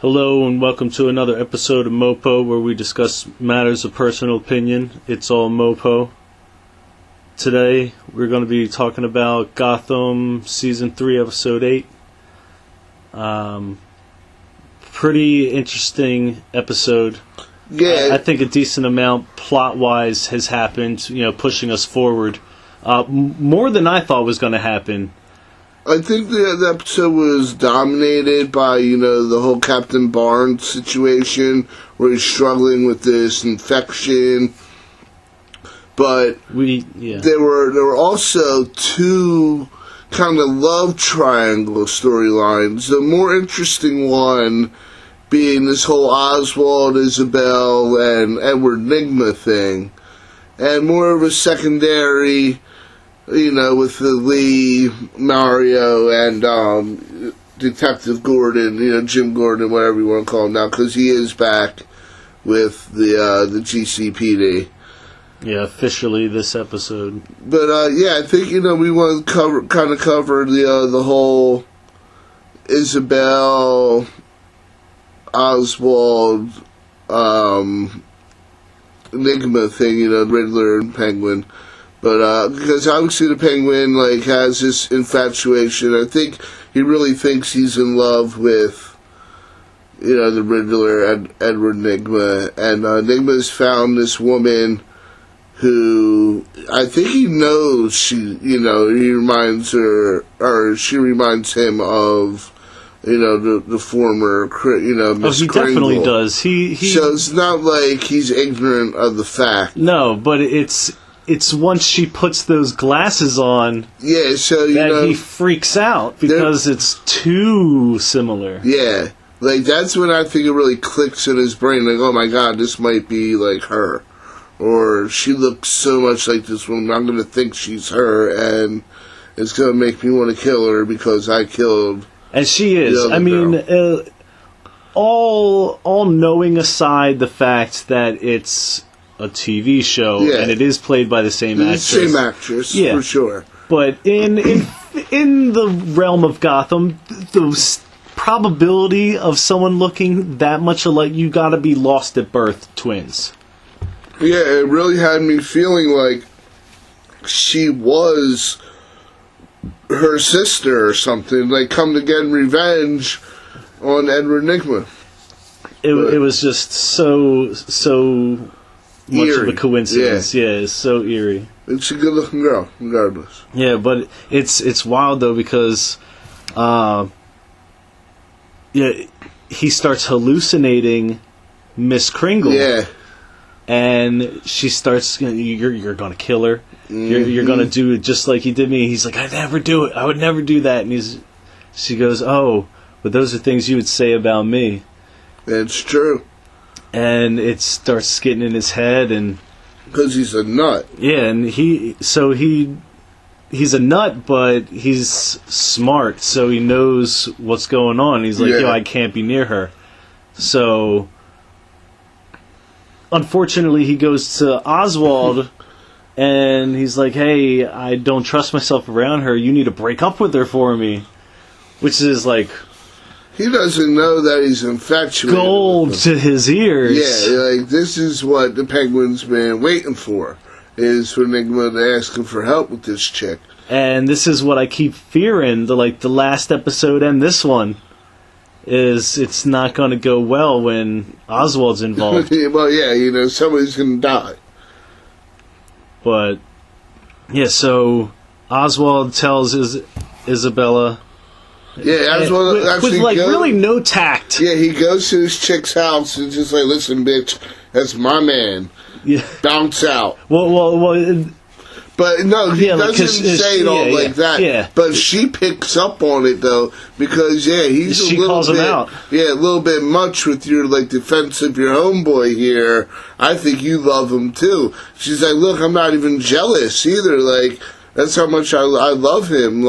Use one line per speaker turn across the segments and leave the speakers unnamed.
Hello and welcome to another episode of MOPO where we discuss matters of personal opinion. It's all MOPO. Today we're going to be talking about Gotham Season 3 Episode 8. Pretty interesting episode.
Yeah.
I think a decent amount plot-wise has happened, pushing us forward. More than I thought was going to happen.
I think the episode was dominated by, the whole Captain Barnes situation where he's struggling with this infection. But there were also two kind of love triangle storylines. The more interesting one being this whole Oswald, Isabel, and Edward Nygma thing. And more of a secondary, with the Lee, Mario, and Detective Gordon, Jim Gordon, whatever you want to call him now, because he is back with the GCPD.
Yeah, officially this episode.
But I think we want to cover the whole Isabel, Oswald, Nygma thing, Riddler and Penguin. But, because obviously the Penguin, has this infatuation. I think he really thinks he's in love with, the Riddler and Edward Nygma. And, Nygma's found this woman who, I think he knows he reminds her, or she reminds him of, the former, Miss
he
Kringle.
Definitely does.
So it's not like he's ignorant of the fact.
No, but it's once she puts those glasses on that he freaks out because it's too similar.
Yeah. That's when I think it really clicks in his brain. Oh my god, this might be like her. Or she looks so much like this woman, I'm going to think she's her, and it's going to make me want to kill her because I killed.
And she is. I mean, all knowing aside the fact that it's a TV show and it is played by the same actress.
Same actress, for sure.
But in the realm of Gotham, the probability of someone looking that much alike, you got to be lost at birth twins.
Yeah, it really had me feeling like she was her sister or something, come to get revenge on Edward Nygma.
It was just so much
eerie.
of a coincidence. Yeah, it's so eerie.
It's a good-looking girl, regardless.
Yeah, but it's wild though because, he starts hallucinating Miss Kringle.
Yeah.
And she starts, you're going to kill her.
Mm-hmm.
You're going to do it just like you did me. He's like, I'd never do it. I would never do that. And she goes, oh, but those are things you would say about me.
It's true.
And it starts getting in his head, and
because he's a nut.
Yeah, and he's a nut, but he's smart, so he knows what's going on. He's like, I can't be near her. So unfortunately, he goes to Oswald, and he's like, hey, I don't trust myself around her. You need to break up with her for me. Which is like,
he doesn't know that he's infatuated.
Gold to his ears.
Yeah, this is what the Penguin's been waiting for, is for Nygma to ask him for help with this chick.
And this is what I keep fearing, the last episode and this one, is it's not going to go well when Oswald's involved.
Well, somebody's going to die.
But, so Oswald tells Isabella...
Yeah, Oswald actually
with really no tact.
Yeah, he goes to this chick's house and just listen, bitch, that's my man. Yeah. Bounce out.
Well,
but no, he doesn't say it all like that.
Yeah.
But she picks up on it though, because
she calls him out.
Yeah, a little bit much with your defense of your homeboy here. I think you love him too. She's like, look, I'm not even jealous either. That's how much I love him.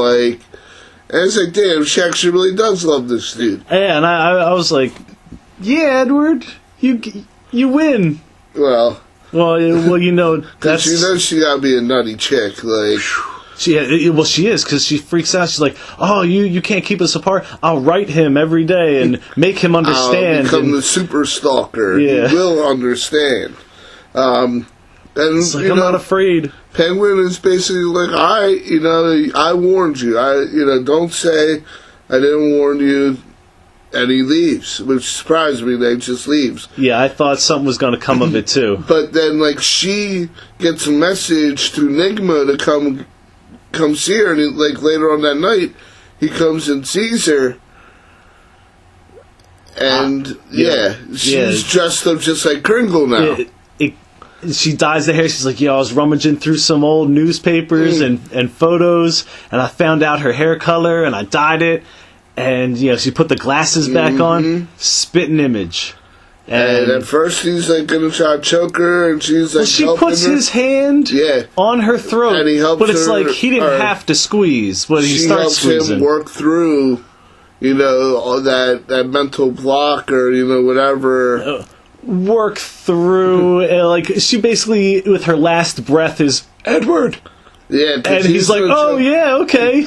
And it's like, damn, she actually really does love this dude.
Yeah, and I was like, yeah, Edward, you win.
Well,
that's...
she gotta be a nutty chick,
She is, because she freaks out. She's like, "Oh, you can't keep us apart. I'll write him every day and make him understand.
I'll become the super stalker.
Yeah.
He will understand." And
It's like, I'm not afraid.
Penguin is basically like, I warned you. Don't say I didn't warn you. And he leaves, which surprised me. That he just leaves.
Yeah, I thought something was going to come of it too.
But then, like, she gets a message to Enigma to come see her, and like later on that night, he comes and sees her. And she's dressed up just like Kringle now.
She dyes the hair. She's like, I was rummaging through some old newspapers and photos, and I found out her hair color, and I dyed it. And, she put the glasses back on. Spitting image.
And at first he's, like, going to try to choke her, and she's, like,
she puts his hand on her throat.
And he helps
but it's
her,
like he didn't have to squeeze, but he starts squeezing.
She helps him work through, all that mental block or, whatever.
Work through. Like, she basically, with her last breath, is, Edward!
Yeah,
and he's like, okay.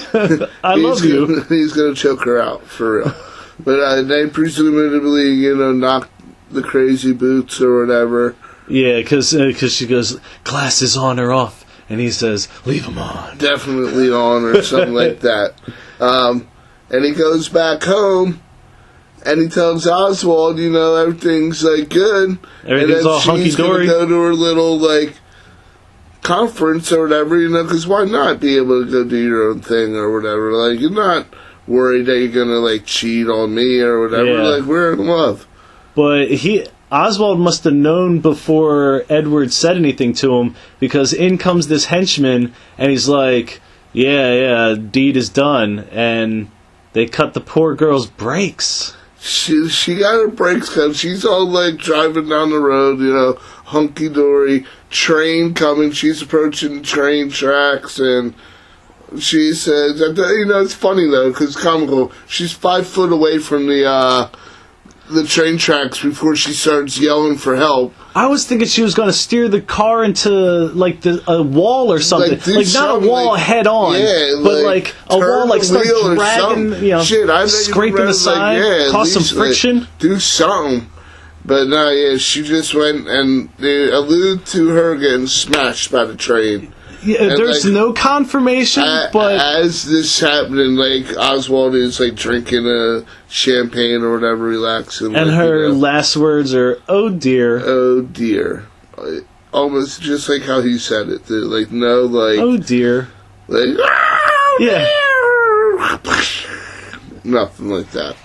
I love you.
He's going to choke her out, for real. But they presumably, knock the crazy boots or whatever.
Yeah, because she goes, glasses on or off. And he says, leave them on.
Definitely on or something like that. And he goes back home. And he tells Oswald, everything's, like, good.
Everything's all hunky-dory.
She's going to go to her little, like, conference or whatever, because why not be able to go do your own thing or whatever? Like, you're not worried that you're going to, like, cheat on me or whatever.
Yeah.
Like, we're in love.
But Oswald must have known before Edward said anything to him, because in comes this henchman, and he's like, deed is done. And they cut the poor girl's brakes.
She got her brakes cut. She's all, like, driving down the road, hunky-dory, train coming. She's approaching train tracks, and she says, it's funny, though, because it's comical. She's 5 foot away from the train tracks before she starts yelling for help. I
was thinking she was going to steer the car into, like, a wall or something. Like not a wall head on, but, like, a wall, like, starts dragging, scraping the side, cause some friction.
Like, do something. But no, she just went, and they allude to her getting smashed by the train.
Yeah, and there's no confirmation, but
as this happening, like, Oswald is, like, drinking a champagne or whatever, relaxing.
And her last words are, "Oh dear."
Oh dear. Almost just like how he said it. Like, no, like...
Oh dear.
Like, nothing like that.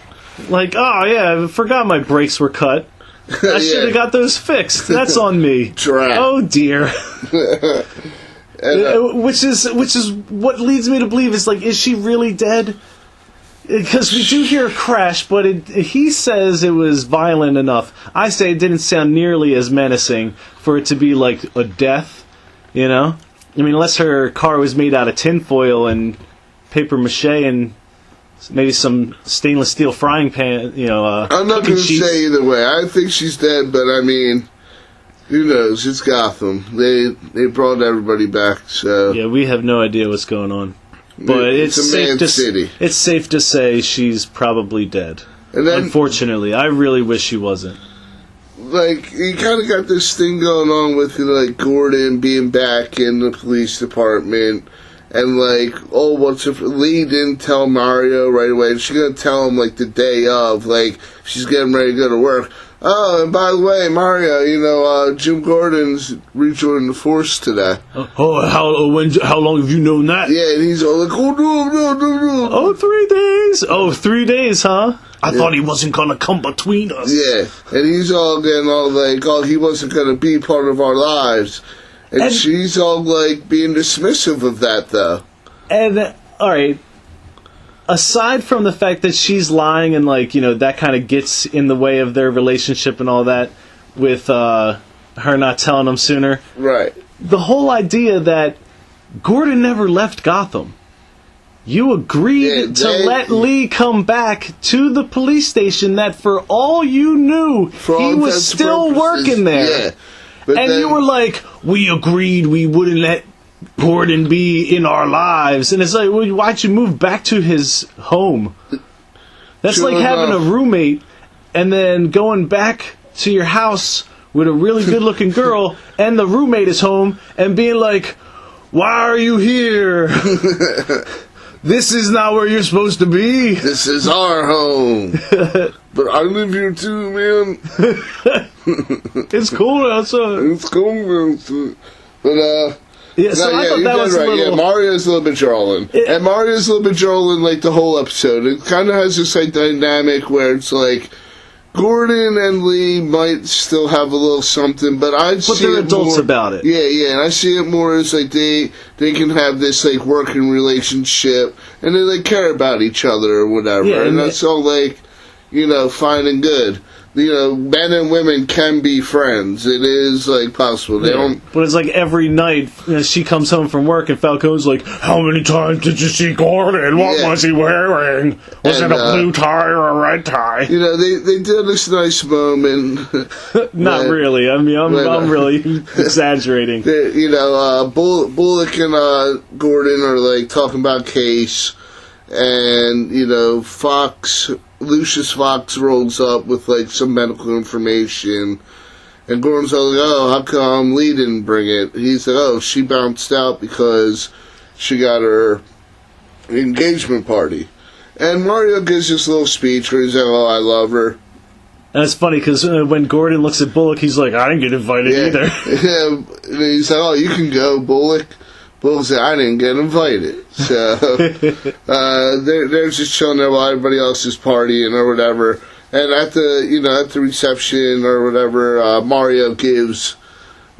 Like, I forgot my brakes were cut. I should have got those fixed. That's on me.
Trap.
Oh dear. And, which is what leads me to believe is she really dead? Because we do hear a crash, but he says it was violent enough. I say it didn't sound nearly as menacing for it to be like a death, I mean, unless her car was made out of tinfoil and paper mache and maybe some stainless steel frying pan,
I'm not going to say either way. I think she's dead, but I mean... Who knows? It's Gotham. They brought everybody back, so...
Yeah, we have no idea what's going on. But it's safe to say she's probably dead. And then, unfortunately, I really wish she wasn't.
Like, you kind of got this thing going on with, like, Gordon being back in the police department. And, like, Lee didn't tell Mario right away. And she's going to tell him, like, the day of. Like, she's getting ready to go to work. Oh, and by the way, Mario, Jim Gordon's rejoining the force today.
How long have you known that?
Yeah, and he's all like, no.
Oh, 3 days. Oh, 3 days, huh? I thought he wasn't going to come between us.
Yeah, and he's all getting all like, he wasn't going to be part of our lives. And she's all like being dismissive of that, though.
And, all right. Aside from the fact that she's lying and, like, that kind of gets in the way of their relationship and all that with her not telling him sooner.
Right.
The whole idea that Gordon never left Gotham. You agreed to let Lee come back to the police station that for all you knew, he was still working there. Yeah. And you were like, we agreed we wouldn't let Gordon be in our lives. And it's like, well, why'd you move back to his home? That's
Sure
like having
enough.
a roommate and then going back to your house with a really good-looking girl and the roommate is home and being like, why are you here? This is not where you're supposed to be.
This is our home. But I live here too, man.
It's cool outside.
It's cool, man. But,
Yeah, so I thought
you
that
did
was
right.
a little...
Yeah, Mario's a little bit trolling. And Mario's a little bit trolling, like, the whole episode. It kind of has this, like, dynamic where it's, like, Gordon and Lee might still have a little something, but
they're adults about it.
Yeah, and I see it more as, like, they can have this, like, working relationship, and they, like, care about each other or whatever.
Yeah,
and that's all, like, you know, fine and good. You know, men and women can be friends. It is, like, possible. They don't...
But it's like every night she comes home from work and Falcone's like, how many times did you see Gordon? What was he wearing? Was it a blue tie or a red tie?
You know, they did this nice moment.
Not really. I mean, I'm really exaggerating.
You know, Bullock and Gordon are, like, talking about Case. And, you know, Lucius Fox rolls up with, like, some medical information. And Gordon's like, oh, how come Lee didn't bring it? He's like, oh, she bounced out because she got her engagement party. And Mario gives this little speech where he's like, oh, I love her.
And it's funny because when Gordon looks at Bullock, he's like, I didn't get invited either.
Yeah, and he's like, oh, you can go, Bullock. Bullock said, I didn't get invited. So, they're just chilling there while everybody else is partying or whatever. And at the reception or whatever, Mario gives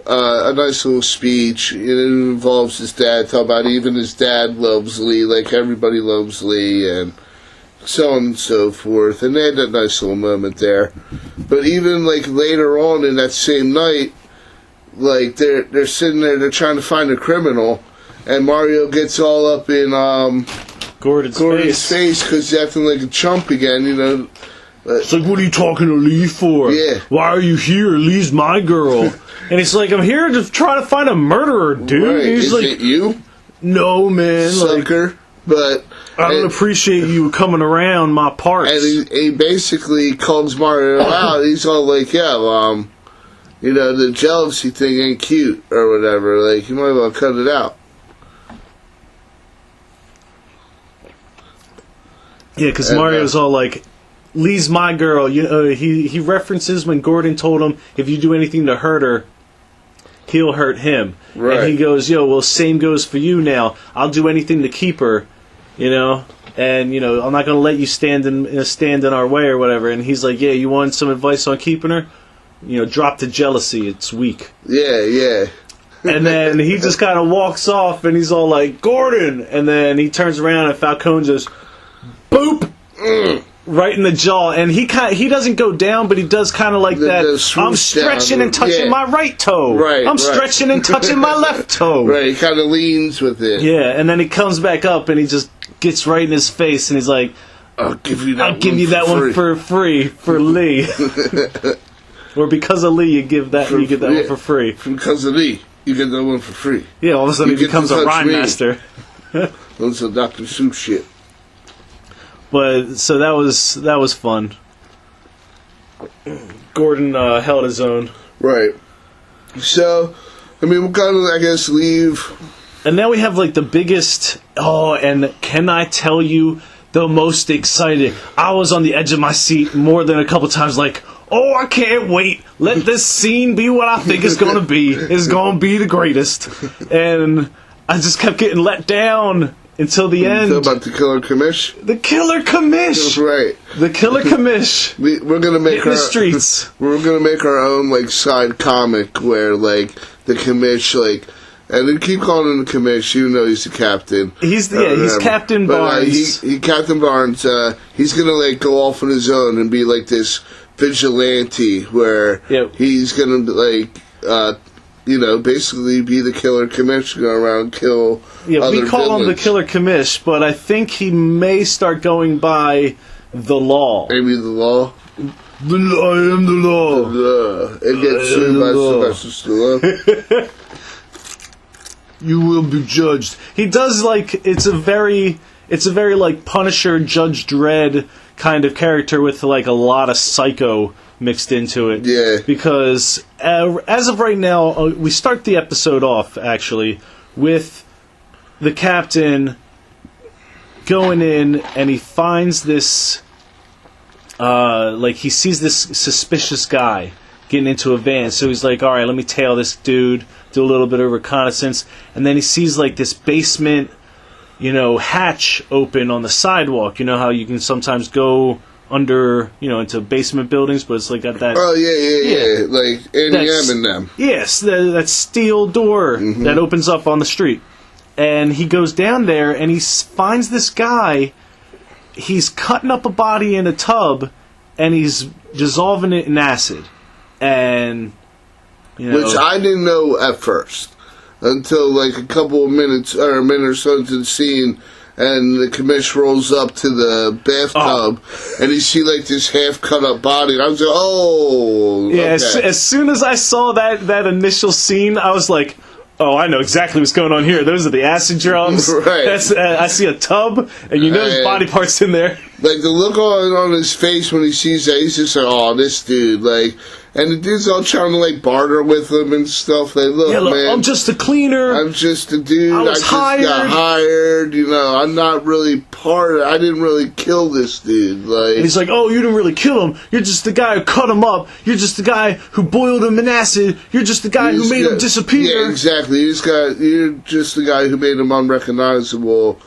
a nice little speech. It involves his dad, talking about even his dad loves Lee, like everybody loves Lee, and so on and so forth. And they had that nice little moment there. But even, like, later on in that same night, like, they're sitting there, they're trying to find a criminal, and Mario gets all up in
Gordon's
face because he's acting like a chump again, you know.
It's like, what are you talking to Lee for?
Yeah.
Why are you here? Lee's my girl. And it's like, I'm here to try to find a murderer, dude.
Right.
And he's
Is
like,
it you?
No, man.
Sucker. But
I don't appreciate you coming around my parts.
And he basically calls Mario out. He's all like, yeah, you know, the jealousy thing ain't cute or whatever. Like, you might well cut it out.
Yeah, because Mario's all like, Lee's my girl. He references when Gordon told him, if you do anything to hurt her, he'll hurt him.
Right.
And he goes, well, same goes for you now. I'll do anything to keep her, you know. And, you know, I'm not going to let you stand in our way or whatever. And he's like, yeah, you want some advice on keeping her? You know, drop the jealousy. It's weak.
Yeah.
And then he just kind of walks off, and he's all like, Gordon! And then he turns around, and Falcone just, boop! Right in the jaw. And he doesn't go down, but he does kind of like that, I'm stretching
down.
and touching my right toe.
Right,
I'm stretching and touching my left toe.
Right, he kind of leans with it.
Yeah, and then he comes back up, and he just gets right in his face, and he's like,
I'll give you that
one for free for Lee. Or because of Lee, you get that one for free.
Because of Lee, you get that one for free.
Yeah, all of a sudden he becomes a rhyme master.
That's a Dr. Seuss shit.
But so that was fun. Gordon held his own.
Right. So, I mean, we'll kind of, I guess, leave.
And now we have like the biggest. Oh, and can I tell you the most excited? I was on the edge of my seat more than a couple times. Like, oh, I can't wait. Let this scene be what I think it's going to be. It's going to be the greatest. And I just kept getting let down until the end.
About the Killer Commish?
The Killer Commish!
Right.
The Killer Commish.
We're going to make
the streets.
We're going to make our own, like, side comic where, like, the Commish, like, and they keep calling him the Commish, even though he's the captain.
He's Captain Barnes.
But Captain Barnes, he's going to, like, go off on his own and be, like, this vigilante where he's going to, like, you know, basically be the Killer Commish, go around and kill other
we call
villains.
him the Killer Commish, but I think he may start going by the Law.
Maybe the Law?
I am the Law.
It gets sued by Sylvester Stallone.
You will be judged. He does, like, it's a very like Punisher, Judge Dredd kind of character with like a lot of psycho mixed into it.
Yeah.
Because as of right now, we start the episode off actually with the captain going in and he finds this, like he sees this suspicious guy getting into a van. So he's like, all right, let me tail this dude, do a little bit of reconnaissance. And then he sees like this basement, hatch open on the sidewalk. You know how you can sometimes go under, into basement buildings, but it's like got that...
Oh, yeah. Like M and them.
Yes, that steel door that opens up on the street. And he goes down there and he finds this guy. He's cutting up a body in a tub and he's dissolving it in acid. And,
Which I didn't know at first. Until like a couple of minutes, or a minute or so into the scene, and the commish rolls up to the bathtub, and you see like this half cut up body, and I was like, oh,
yeah.
okay.
As soon as I saw that initial scene, I was like, oh, I know exactly what's going on here. Those are the acid drums.
Right.
I see a tub, and there's body parts in there.
Like the look on his face when he sees that, he's just like, oh, this dude, like. And the dude's all trying to, like, barter with him and stuff. Like, look, man.
I'm just a cleaner.
I'm just a dude.
I just got
hired. I'm not really I didn't really kill this dude. Like,
and he's like, oh, you didn't really kill him. You're just the guy who cut him up. You're just the guy who boiled him in acid. You're just the guy who made him disappear.
Yeah, exactly. You're just the guy who made him unrecognizable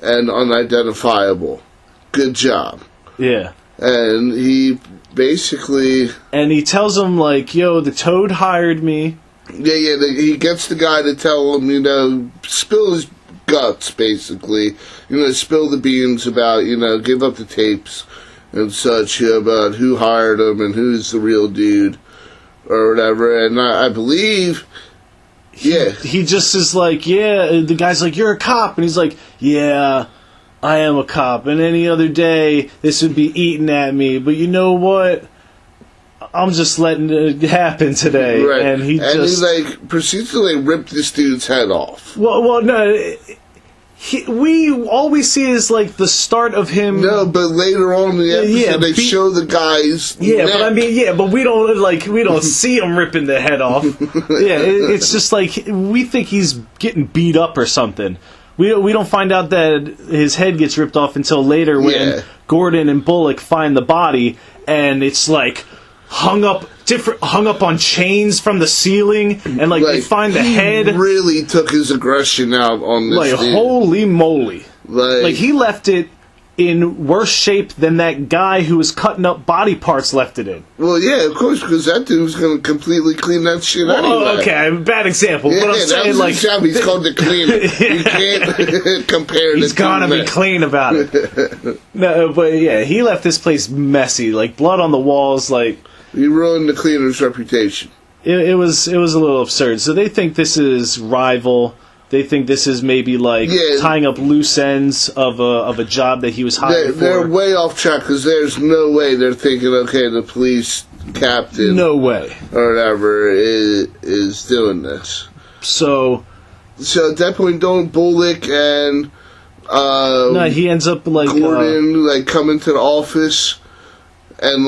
and unidentifiable. Good job.
Yeah.
And he basically...
And he tells him, like, yo, the Toad hired me.
Yeah, he gets the guy to tell him, spill his guts, basically. Spill the beans about, give up the tapes and such about who hired him and who's the real dude or whatever. And I believe... Yeah.
He just is like, yeah, the guy's like, you're a cop. And he's like, yeah... I am a cop, and any other day, this would be eating at me. But you know what? I'm just letting it happen today.
Right.
And he
proceeds to, rip this dude's head off.
Well, no. All we see is, the start of him...
No, but later on in the episode, they show the guy's
Yeah,
neck.
but we don't see him ripping the head off. It's just we think he's getting beat up or something. We don't find out that his head gets ripped off until later when Gordon and Bullock find the body, and it's hung up on chains from the ceiling, and they find the head.
He really took his aggression out on this dude.
Holy moly! He left it in worse shape than that guy who was cutting up body parts left it in.
Well, yeah, of course, because that dude was going to completely clean that shit anyway.
Oh, okay, bad example.
Yeah,
but I'm saying,
that was his job. He's called the cleaner. You can't compare.
He's gonna be clean about it. No, but yeah, he left this place messy, blood on the walls,
He ruined the cleaner's reputation.
It was a little absurd. So they think this is rival. They think this is maybe tying up loose ends of a job that he was hired for.
They're way off track because there's no way they're thinking, okay, the police captain,
no way,
or whatever is doing this.
So
at that point, don't Bullock and
no, he ends up
Gordon come into the office and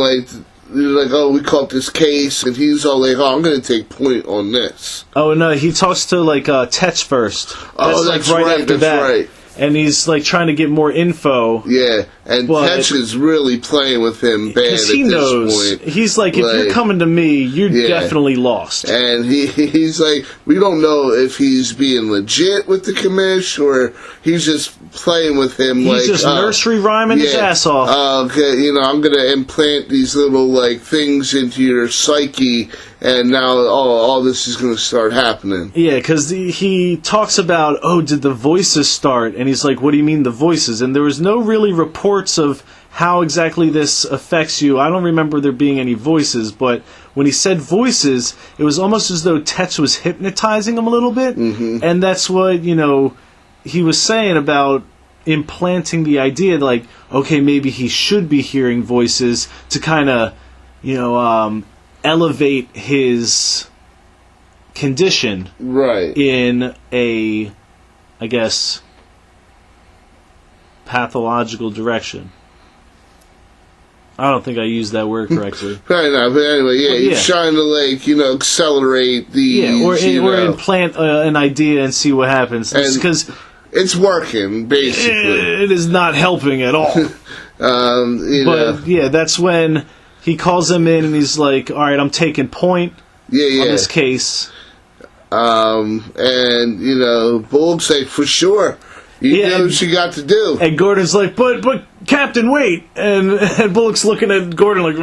oh, we caught this case, and he's all oh, I'm going to take point on this.
Oh, no, he talks to, Tetch first.
That's right after that. Right.
And he's, trying to get more info.
Yeah, and Tetch is really playing with him bad at this point. Because he knows.
He's if you're coming to me, you're definitely lost.
And he's we don't know if he's being legit with the commish, or he's just playing with him.
He's just nursery rhyming his ass off.
Okay, I'm going to implant these little, things into your psyche, and now all this is going to start happening.
Yeah, because he talks about, did the voices start? And he's like, what do you mean the voices? And there was no really reports of how exactly this affects you. I don't remember there being any voices, but when he said voices, it was almost as though Tetch was hypnotizing him a little bit. Mm-hmm. And that's what, he was saying about implanting the idea, okay, maybe he should be hearing voices to kind of, elevate his condition
Right.
in a, I guess, pathological direction. I don't think I used that word correctly.
Right now, but anyway, yeah, he's trying to accelerate these,
or implant an idea and see what happens. Because
it's working, basically.
It is not helping at all. That's when he calls him in and he's like, "All right, I'm taking point on this case."
Bullock's like, "For sure." You know what you got to do.
And Gordon's like, but Captain, wait. And Bullock's looking at Gordon like,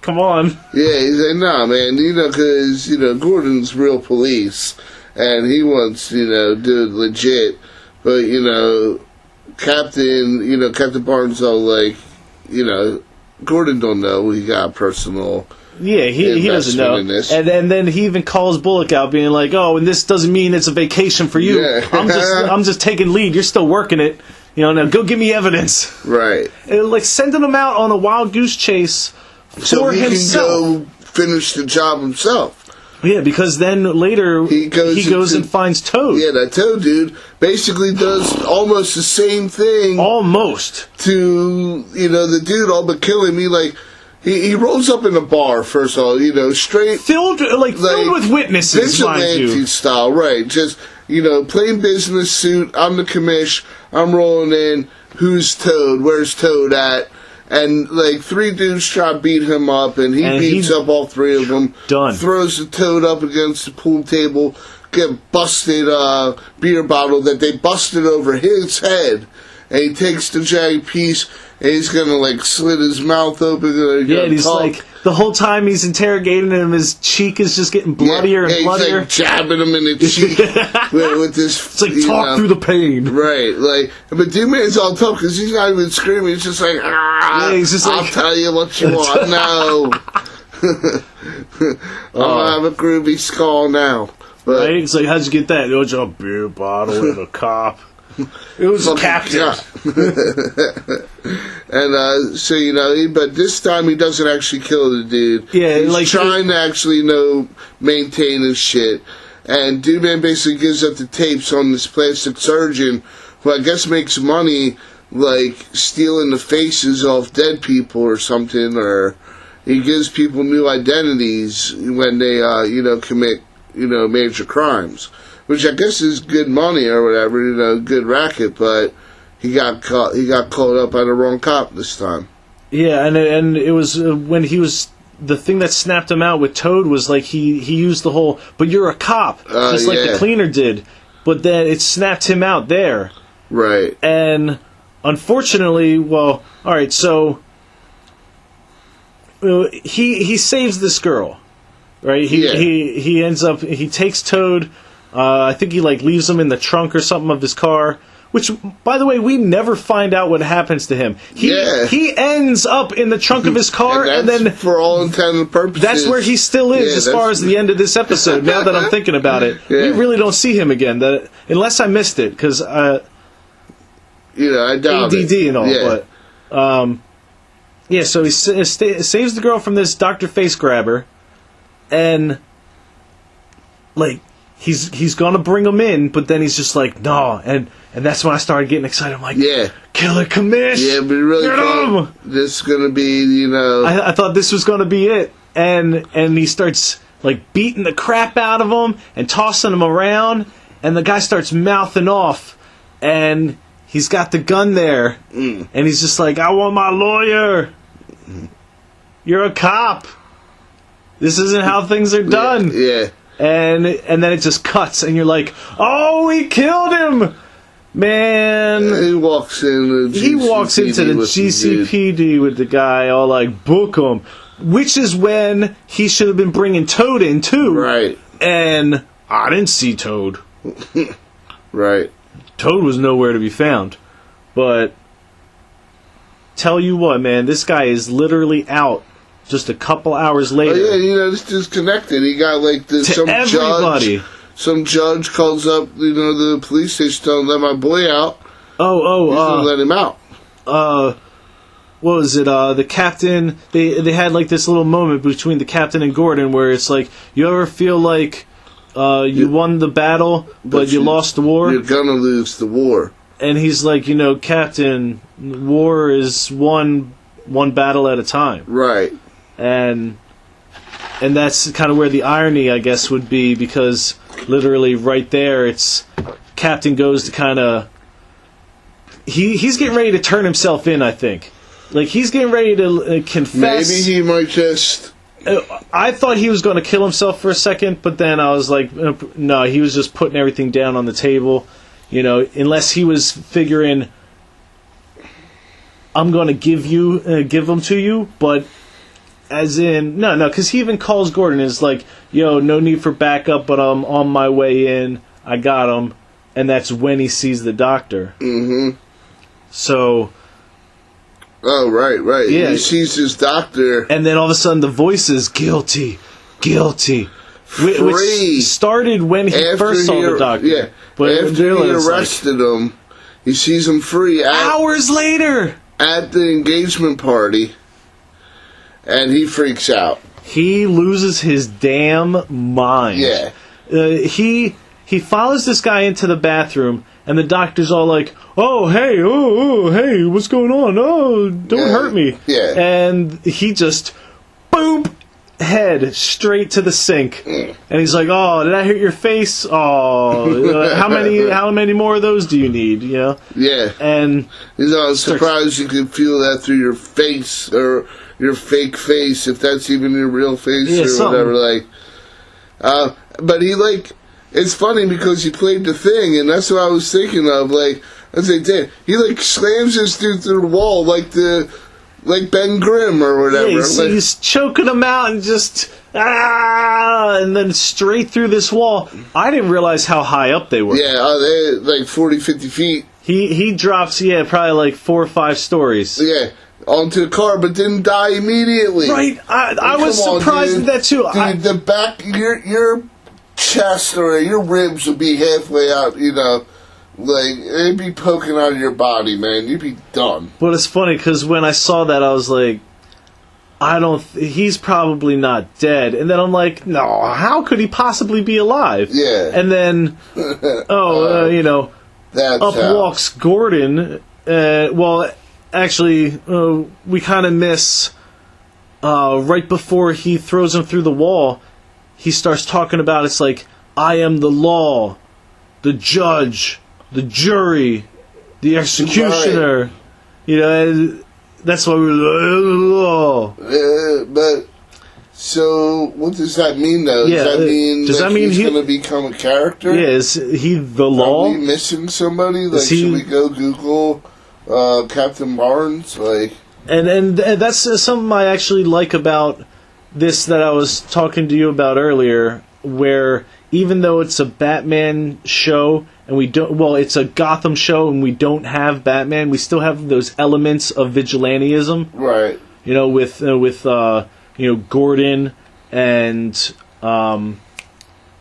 come on.
Yeah, he's like, nah, man, because, Gordon's real police. And he wants, do it legit. But, Captain Barnes, all Gordon don't know. He got personal...
Yeah, he doesn't know. And then he even calls Bullock out, being like, "Oh, and this doesn't mean it's a vacation for you. Yeah. I'm just taking lead. You're still working it. Now go give me evidence."
Right.
And, sending him out on a wild goose chase for himself.
So he can go finish the job himself.
Yeah, because then later he goes and finds Toad.
Yeah, that Toad dude basically does almost the same thing.
Almost.
To, the dude all but kill him. He rolls up in a bar, first of all, straight...
Filled with witnesses,
vigilante style, right. Just, plain business suit, I'm the commish, I'm rolling in, who's Toad, where's Toad at? And, 3 dudes try to beat him up, and he beats up all 3 of them.
Done.
Throws the Toad up against the pool table, get busted beer bottle that they busted over his head. And he takes the jagged piece, and he's gonna slit his mouth open. And
he's the whole time he's interrogating him, his cheek is just getting bloodier and bloodier.
He's jabbing him in the cheek with this.
It's talk through the pain,
right? But Dude Man's all tough because he's not even screaming. He's just like,
he's just
I'll tell you what you want now. I'll have a groovy skull now. But,
right? It's like, how'd you get that? It was a beer bottle and a cop. It was a captain. And, but this time he doesn't actually kill the dude. Yeah,
he's trying to actually, maintain his shit. And Dude Man basically gives up the tapes on this plastic surgeon, who I guess makes money, stealing the faces off dead people or something, or he gives people new identities when they, commit, major crimes. Which I guess is good money or whatever, good racket, but he got caught up by the wrong cop this time.
Yeah, and it was when he was, the thing that snapped him out with Toad was he used the whole, but you're a cop, just like the cleaner did, but then it snapped him out there.
Right.
And unfortunately, alright, so he saves this girl, right? He ends up, he takes Toad. I think he leaves him in the trunk or something of his car. Which, by the way, we never find out what happens to him. He ends up in the trunk of his car, and then
for all intents and purposes,
that's where he still is as far as the end of this episode. Now that I'm thinking about it, we really don't see him again. Unless I missed it, because
I doubt
ADD
it.
and all. But so he saves the girl from this Dr. Face Grabber, and he's gonna bring him in, but then he's just like, no, and that's when I started getting excited. I'm like, Killer Commish!
Yeah, but really thought this is gonna be,
I thought this was gonna be it, and he starts beating the crap out of him and tossing him around, and the guy starts mouthing off, and he's got the gun there, and he's just like, I want my lawyer. You're a cop. This isn't how things are done.
Yeah.
And then it just cuts, and you're like, oh, he killed him! Man.
He walks in.
He walks into the GCPD with the guy, all book him. Which is when he should have been bringing Toad in, too.
Right.
And I didn't see Toad.
Right.
Toad was nowhere to be found. But, tell you what, man, this guy is literally out. Just a couple hours later.
Oh yeah, this dude's connected. He got
everybody.
Some judge calls up, the police station, telling them, let my boy out. He's gonna let him out.
What was it? The captain. They had this little moment between the captain and Gordon where it's you ever feel like you won the battle, but you lost the war.
You're gonna lose the war.
And he's like, Captain, war is one battle at a time.
Right.
And that's kind of where the irony, I guess, would be, because literally right there, it's Captain goes to kind of... He's getting ready to turn himself in, I think. Like, he's getting ready to confess.
Maybe he might just...
I thought he was going to kill himself for a second, but then I was like, no, he was just putting everything down on the table. Unless he was figuring, I'm going to give them to you, but as in, no, because he even calls Gordon, is like, yo, no need for backup, but I'm on my way in, I got him, and that's when he sees the doctor.
Mm-hmm.
So...
Oh, right.
Yeah.
He sees his doctor.
And then all of a sudden the voice is guilty.
Free.
Which started when he first saw the doctor.
Yeah.
But
after he arrested him, he sees him free.
Hours later!
At the engagement party. And he freaks out.
He loses his damn mind.
Yeah.
He follows this guy into the bathroom, and the doctor's all like, oh, hey, what's going on? Oh, don't hurt me.
Yeah.
And he just, boom, head straight to the sink. And he's like, oh, did I hit your face? Oh, how many more of those do you need?
Yeah.
And
I'm surprised you could feel that through your face, or your fake face, if that's even your real face, or whatever. But he, it's funny because he played the thing, and that's what I was thinking of. As they did, he slams this dude through the wall like Ben Grimm or whatever.
Yeah, he's choking him out and just and then straight through this wall. I didn't realize how high up they were.
Yeah, they're 40, 50 feet.
He drops, probably 4 or 5 stories.
Yeah, onto the car, but didn't die immediately.
Right, I was surprised at that too.
Dude, the back, your chest or your ribs would be halfway out, they'd be poking out of your body, man. You'd be done.
But it's funny, because when I saw that, I was like, he's probably not dead. And then I'm like, no, how could he possibly be alive?
Yeah.
And then, walks Gordon. Actually, we kind of miss, right before he throws him through the wall, he starts talking about, it's like, I am the law, the judge, the jury, the executioner. Right. That's why we're
but so what does that mean, though?
Yeah,
does that mean he's going to become a character?
Yeah, is he the law?
Are we missing somebody? Should we go Google Captain Barnes?
And that's something I actually like about this that I was talking to you about earlier, where even though it's a Batman show and it's a Gotham show and we don't have Batman, we still have those elements of vigilantism.
Right.
With Gordon and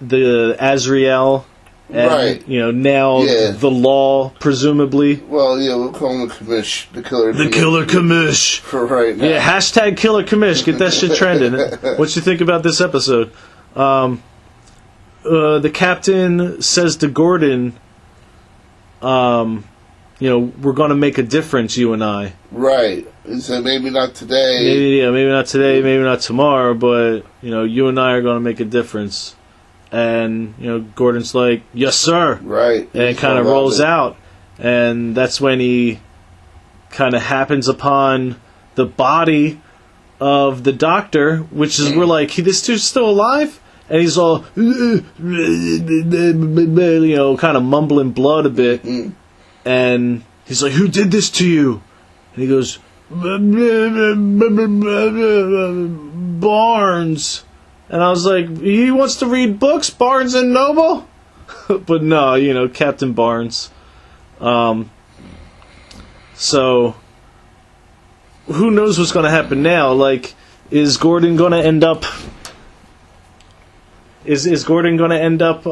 the Azrael. And,
right.
Now the law, presumably.
Well, we'll call him the commish. The killer commish.
The killer commish.
For right now.
Yeah, hashtag killer commish. Get that shit trending. What you think about this episode? The captain says to Gordon, we're going to make a difference, you and I.
Right. He said maybe not today.
Maybe not today, maybe not tomorrow, but, you and I are going to make a difference. And, Gordon's like, yes, sir.
Right.
And kind of rolls out. And that's when he kind of happens upon the body of the doctor, which is, we're like, this dude's still alive? And he's all, kind of mumbling blood a bit. And he's like, who did this to you? And he goes, Barnes. And I was like, he wants to read books, Barnes and Noble? But no, Captain Barnes. So, who knows what's going to happen now? Is Gordon going to end up... Is Gordon going to end up,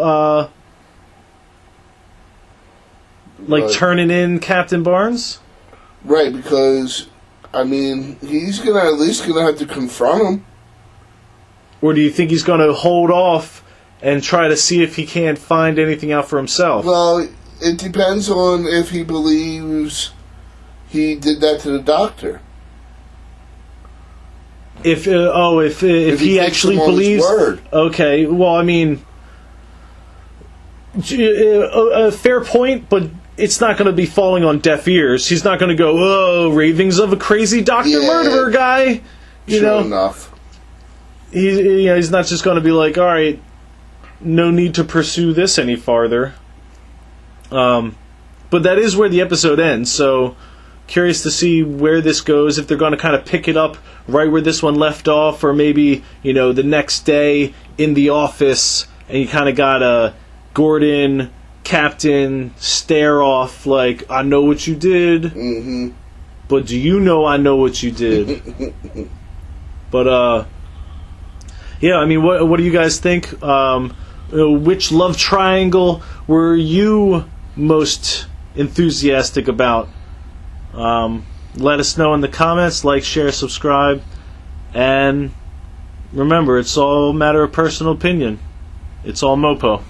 turning in Captain Barnes?
Right, because, he's at least going to have to confront him.
Or do you think he's going to hold off and try to see if he can't find anything out for himself.
Well, it depends on if he believes he did that to the doctor.
If he actually
takes him on his
believes,
word.
okay. Well, I mean, a fair point, but it's not going to be falling on deaf ears. He's not going to go, "Oh, ravings of a crazy doctor murderer guy." You know,
enough.
He's not just going to be like, "All right, no need to pursue this any farther." But that is where the episode ends. So, curious to see where this goes. If they're going to kind of pick it up right where this one left off, or maybe the next day in the office, and you kind of got a Gordon, Captain stare off like, "I know what you did, but do you know I know what you did?" But yeah, I mean, what do you guys think? Which love triangle were you most enthusiastic about? Let us know in the comments. Like, share, subscribe, and remember, it's all a matter of personal opinion. It's all MOPO.